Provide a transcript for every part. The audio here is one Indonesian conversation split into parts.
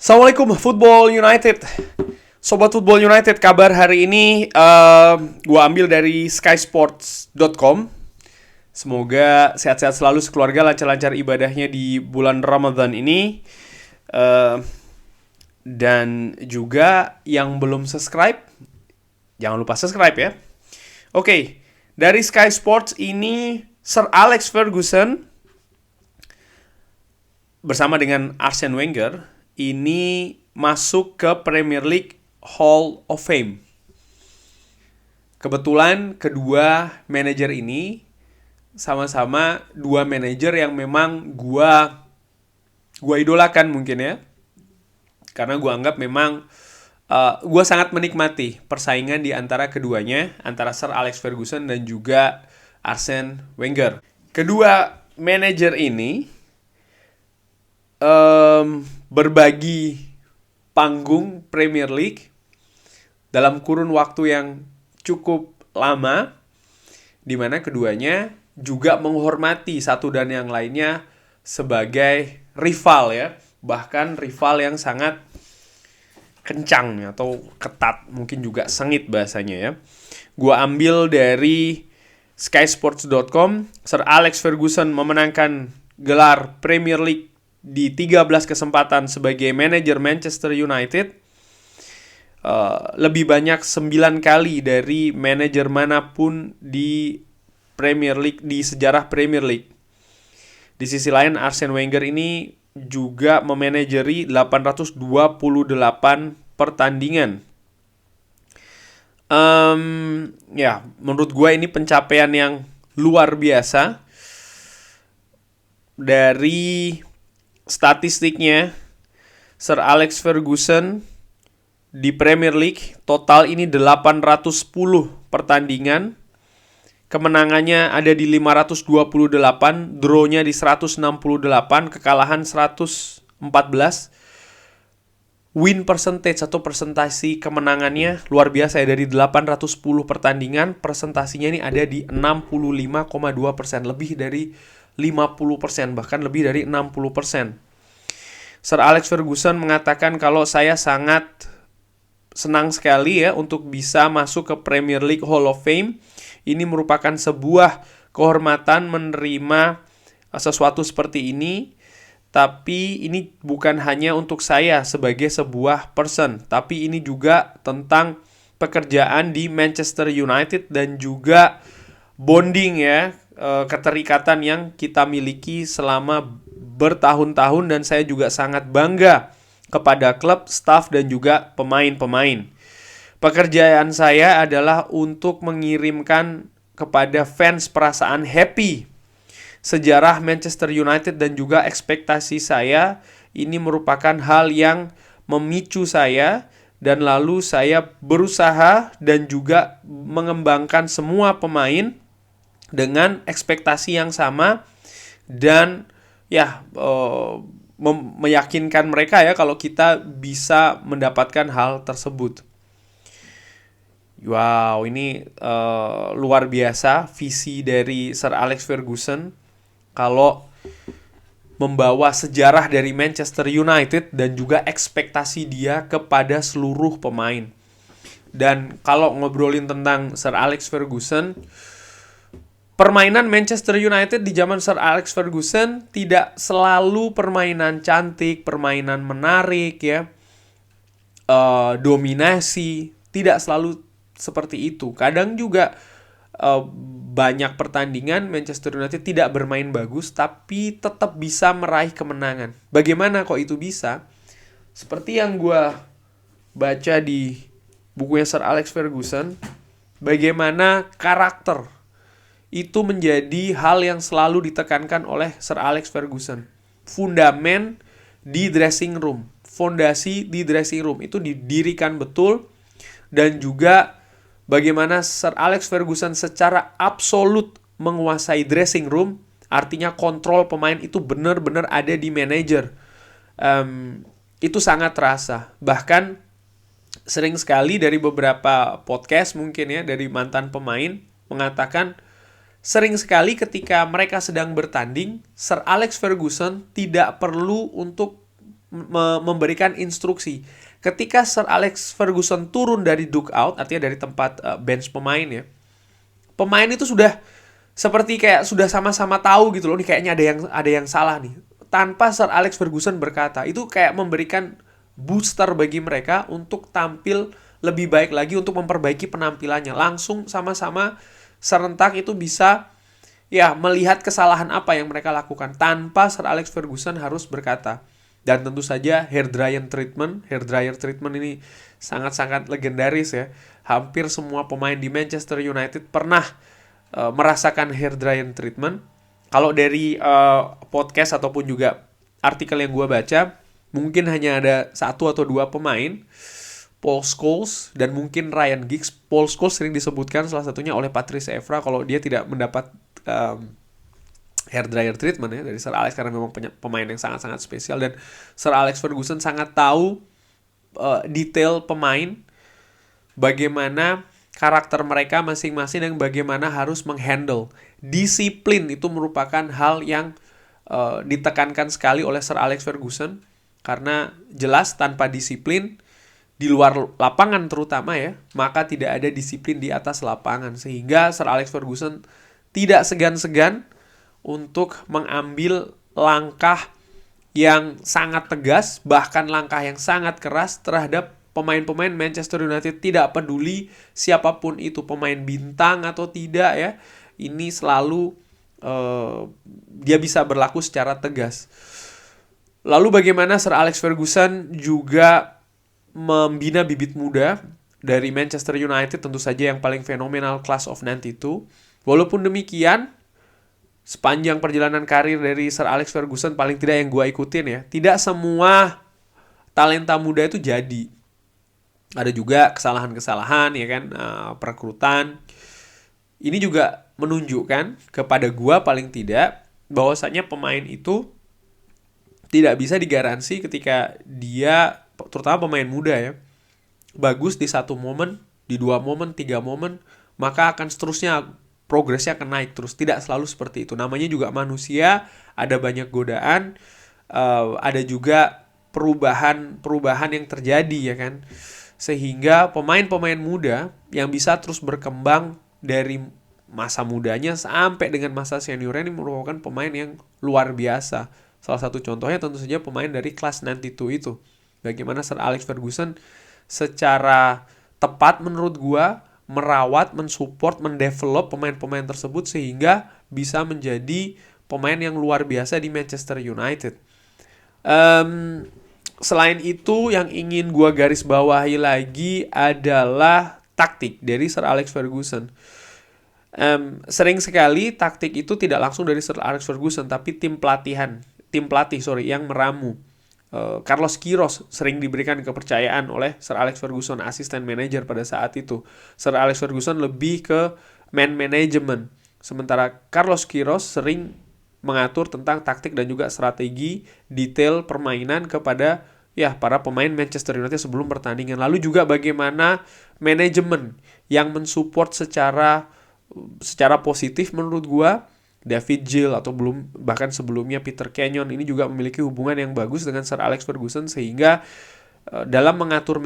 Assalamualaikum Football United. Sobat Football United, kabar hari ini gua ambil dari skysports.com. Semoga sehat-sehat selalu sekeluarga, lancar-lancar ibadahnya di bulan Ramadan ini. Dan juga yang belum subscribe, jangan lupa subscribe ya. Oke, dari Sky Sports ini Sir Alex Ferguson bersama dengan Arsene Wenger ini masuk ke Premier League Hall of Fame. Kebetulan kedua manajer ini sama-sama dua manajer yang memang gua idolakan mungkin ya. Karena gua anggap memang gua sangat menikmati persaingan di antara keduanya, antara Sir Alex Ferguson dan juga Arsene Wenger. Kedua manajer ini berbagi panggung Premier League dalam kurun waktu yang cukup lama, di mana keduanya juga menghormati satu dan yang lainnya sebagai rival ya, bahkan rival yang sangat kencang atau ketat, mungkin juga sengit bahasanya ya. Gua ambil dari skysports.com. Sir Alex Ferguson memenangkan gelar Premier League di 13 kesempatan sebagai manajer Manchester United. Lebih banyak 9 kali dari manajer manapun di Premier League, di sejarah Premier League. Di sisi lain, Arsene Wenger ini juga memanajeri 828 pertandingan. Menurut gue ini pencapaian yang luar biasa. Dari statistiknya, Sir Alex Ferguson di Premier League total ini 810 pertandingan. Kemenangannya ada di 528, draw-nya di 168, kekalahan 114. Win percentage atau persentasi kemenangannya luar biasa ya, dari 810 pertandingan, persentasinya ini ada di 65,2%, lebih dari 50%, bahkan lebih dari 60%. Sir Alex Ferguson mengatakan kalau saya sangat senang sekali ya untuk bisa masuk ke Premier League Hall of Fame. Ini merupakan sebuah kehormatan menerima sesuatu seperti ini. Tapi ini bukan hanya untuk saya sebagai sebuah person, tapi ini juga tentang pekerjaan di Manchester United dan juga bonding ya, keterikatan yang kita miliki selama bertahun-tahun, dan saya juga sangat bangga kepada klub, staff, dan juga pemain-pemain. Pekerjaan saya adalah untuk mengirimkan kepada fans perasaan happy. Sejarah Manchester United dan juga ekspektasi saya ini merupakan hal yang memicu saya, dan lalu saya berusaha dan juga mengembangkan semua pemain dengan ekspektasi yang sama, dan ya meyakinkan mereka ya kalau kita bisa mendapatkan hal tersebut. Wow, ini luar biasa visi dari Sir Alex Ferguson kalau membawa sejarah dari Manchester United dan juga ekspektasi dia kepada seluruh pemain. Dan kalau ngobrolin tentang Sir Alex Ferguson, permainan Manchester United di zaman Sir Alex Ferguson tidak selalu permainan cantik, permainan menarik ya, dominasi, tidak selalu seperti itu. Kadang juga banyak pertandingan Manchester United tidak bermain bagus tapi tetap bisa meraih kemenangan. Bagaimana kok itu bisa? Seperti yang gue baca di bukunya Sir Alex Ferguson, bagaimana karakter itu menjadi hal yang selalu ditekankan oleh Sir Alex Ferguson. Fundamen di dressing room, fondasi di dressing room itu didirikan betul, dan juga bagaimana Sir Alex Ferguson secara absolut menguasai dressing room, artinya kontrol pemain itu benar-benar ada di manajer. Itu sangat terasa. Bahkan sering sekali dari beberapa podcast mungkin ya, dari mantan pemain mengatakan sering sekali ketika mereka sedang bertanding, Sir Alex Ferguson tidak perlu untuk memberikan instruksi. Ketika Sir Alex Ferguson turun dari dugout, artinya dari tempat bench pemain ya, pemain itu sudah seperti kayak sudah sama-sama tahu gitu loh, nih kayaknya ada yang salah nih. Tanpa Sir Alex Ferguson berkata, itu kayak memberikan booster bagi mereka untuk tampil lebih baik lagi, untuk memperbaiki penampilannya. Langsung sama-sama serentak itu bisa ya melihat kesalahan apa yang mereka lakukan tanpa Sir Alex Ferguson harus berkata. Dan tentu saja hair dryer treatment ini sangat-sangat legendaris ya. Hampir semua pemain di Manchester United pernah merasakan hair dryer treatment. Kalau dari podcast ataupun juga artikel yang gue baca, mungkin hanya ada 1 atau 2 pemain, Paul Scholes dan mungkin Ryan Giggs. Paul Scholes sering disebutkan salah satunya oleh Patrice Evra kalau dia tidak mendapat hair dryer treatment ya dari Sir Alex, karena memang pemain yang sangat-sangat spesial, dan Sir Alex Ferguson sangat tahu detail pemain, bagaimana karakter mereka masing-masing dan bagaimana harus menghandle. Disiplin itu merupakan hal yang ditekankan sekali oleh Sir Alex Ferguson, karena jelas tanpa disiplin di luar lapangan terutama ya, maka tidak ada disiplin di atas lapangan. Sehingga Sir Alex Ferguson tidak segan-segan untuk mengambil langkah yang sangat tegas, bahkan langkah yang sangat keras terhadap pemain-pemain Manchester United. Tidak peduli siapapun itu, pemain bintang atau tidak ya, ini selalu dia bisa berlaku secara tegas. Lalu bagaimana Sir Alex Ferguson juga membina bibit muda dari Manchester United, tentu saja yang paling fenomenal Class of 92. Walaupun demikian, sepanjang perjalanan karir dari Sir Alex Ferguson, paling tidak yang gue ikutin ya, tidak semua talenta muda itu jadi. Ada juga kesalahan-kesalahan ya kan, perekrutan. Ini juga menunjukkan kepada gue paling tidak bahwasanya pemain itu tidak bisa digaransi ketika dia, terutama pemain muda ya, bagus di 1 momen, di 2 momen, 3 momen, maka akan seterusnya progresnya akan naik terus. Tidak selalu seperti itu. Namanya juga manusia, ada banyak godaan, ada juga perubahan yang terjadi ya kan. Sehingga pemain-pemain muda yang bisa terus berkembang dari masa mudanya sampai dengan masa seniornya ini merupakan pemain yang luar biasa. Salah satu contohnya tentu saja pemain dari kelas 92 itu. Bagaimana Sir Alex Ferguson secara tepat menurut gua merawat, mensupport, mendevelop pemain-pemain tersebut sehingga bisa menjadi pemain yang luar biasa di Manchester United. Selain itu, yang ingin gua garis bawahi lagi adalah taktik dari Sir Alex Ferguson. Sering sekali taktik itu tidak langsung dari Sir Alex Ferguson, tapi tim pelatih yang meramu. Carlos Queiroz sering diberikan kepercayaan oleh Sir Alex Ferguson, asisten manajer pada saat itu. Sir Alex Ferguson lebih ke man management, sementara Carlos Queiroz sering mengatur tentang taktik dan juga strategi detail permainan kepada ya para pemain Manchester United sebelum pertandingan. Lalu juga bagaimana manajemen yang mensupport secara positif menurut gua. David Gill atau bahkan sebelumnya Peter Kenyon ini juga memiliki hubungan yang bagus dengan Sir Alex Ferguson, sehingga dalam mengatur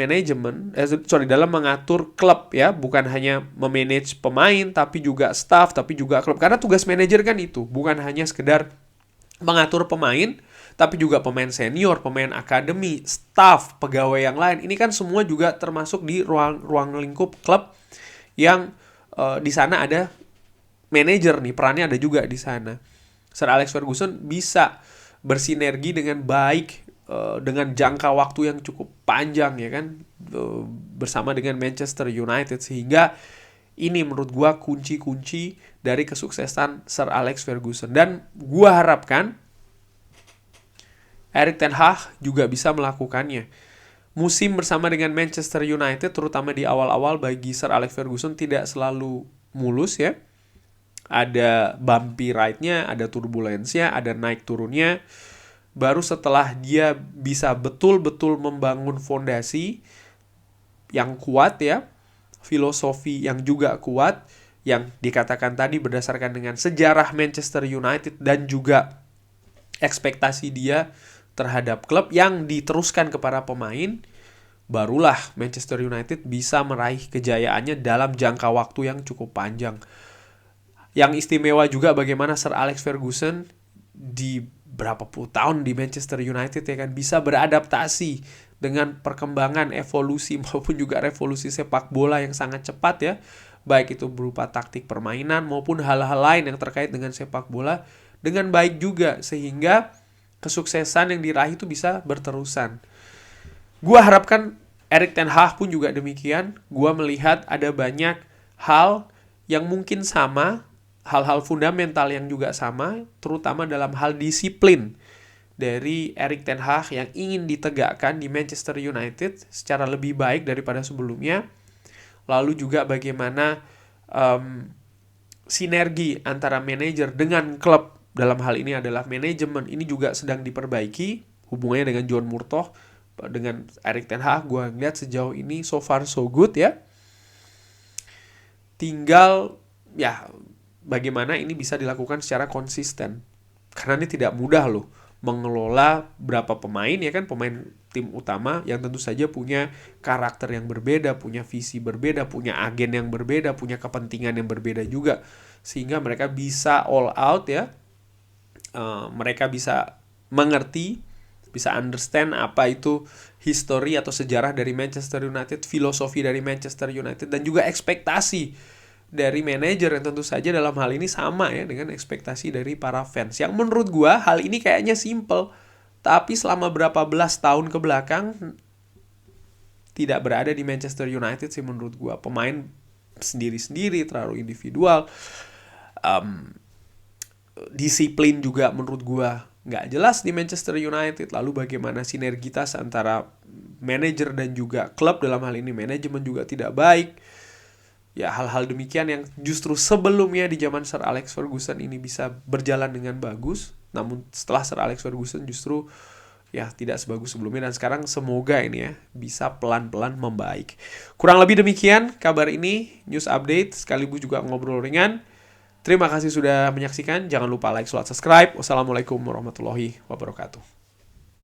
dalam mengatur klub ya, bukan hanya memanage pemain tapi juga staff, tapi juga klub. Karena tugas manajer kan itu bukan hanya sekedar mengatur pemain, tapi juga pemain senior, pemain akademi, staff, pegawai yang lain. Ini kan semua juga termasuk di ruang lingkup klub yang di sana ada manajer nih, perannya ada juga di sana. Sir Alex Ferguson bisa bersinergi dengan baik dengan jangka waktu yang cukup panjang ya kan, bersama dengan Manchester United, sehingga ini menurut gua kunci-kunci dari kesuksesan Sir Alex Ferguson. Dan gua harapkan Erik ten Hag juga bisa melakukannya. Musim bersama dengan Manchester United, terutama di awal-awal bagi Sir Alex Ferguson, tidak selalu mulus ya. Ada bumpy ride-nya, ada turbulence-nya, ada naik turunnya. Baru setelah dia bisa betul-betul membangun fondasi yang kuat ya, filosofi yang juga kuat, yang dikatakan tadi berdasarkan dengan sejarah Manchester United dan juga ekspektasi dia terhadap klub yang diteruskan ke para pemain, barulah Manchester United bisa meraih kejayaannya dalam jangka waktu yang cukup panjang. Yang istimewa juga bagaimana Sir Alex Ferguson di berapa puluh tahun di Manchester United ya kan bisa beradaptasi dengan perkembangan evolusi maupun juga revolusi sepak bola yang sangat cepat ya. Baik itu berupa taktik permainan maupun hal-hal lain yang terkait dengan sepak bola dengan baik juga, sehingga kesuksesan yang diraih itu bisa berterusan. Gua harapkan Erik ten Hag pun juga demikian. Gua melihat ada banyak hal yang mungkin sama, hal-hal fundamental yang juga sama, terutama dalam hal disiplin dari Erik ten Hag yang ingin ditegakkan di Manchester United secara lebih baik daripada sebelumnya. Lalu juga bagaimana sinergi antara manajer dengan klub, dalam hal ini adalah manajemen, ini juga sedang diperbaiki. Hubungannya dengan John Murtough, dengan Erik ten Hag, gue ngeliat sejauh ini so far so good ya. Tinggal ya bagaimana ini bisa dilakukan secara konsisten. Karena ini tidak mudah loh mengelola berapa pemain ya kan, pemain tim utama yang tentu saja punya karakter yang berbeda, punya visi berbeda, punya agen yang berbeda, punya kepentingan yang berbeda juga, sehingga mereka bisa all out ya. Mereka bisa mengerti, bisa understand apa itu history atau sejarah dari Manchester United, filosofi dari Manchester United, dan juga ekspektasi dari manajer yang tentu saja dalam hal ini sama ya dengan ekspektasi dari para fans. Yang menurut gua hal ini kayaknya simple, tapi selama berapa belas tahun ke belakang tidak berada di Manchester United sih menurut gua. Pemain sendiri-sendiri, terlalu individual. Disiplin juga menurut gua nggak jelas di Manchester United. Lalu bagaimana sinergitas antara manajer dan juga klub, dalam hal ini manajemen juga tidak baik. Ya, hal-hal demikian yang justru sebelumnya di zaman Sir Alex Ferguson ini bisa berjalan dengan bagus, namun setelah Sir Alex Ferguson justru ya tidak sebagus sebelumnya, dan sekarang semoga ini ya bisa pelan-pelan membaik. Kurang lebih demikian kabar ini, news update sekaligus juga ngobrol ringan. Terima kasih sudah menyaksikan, jangan lupa like, subscribe. Wassalamualaikum warahmatullahi wabarakatuh.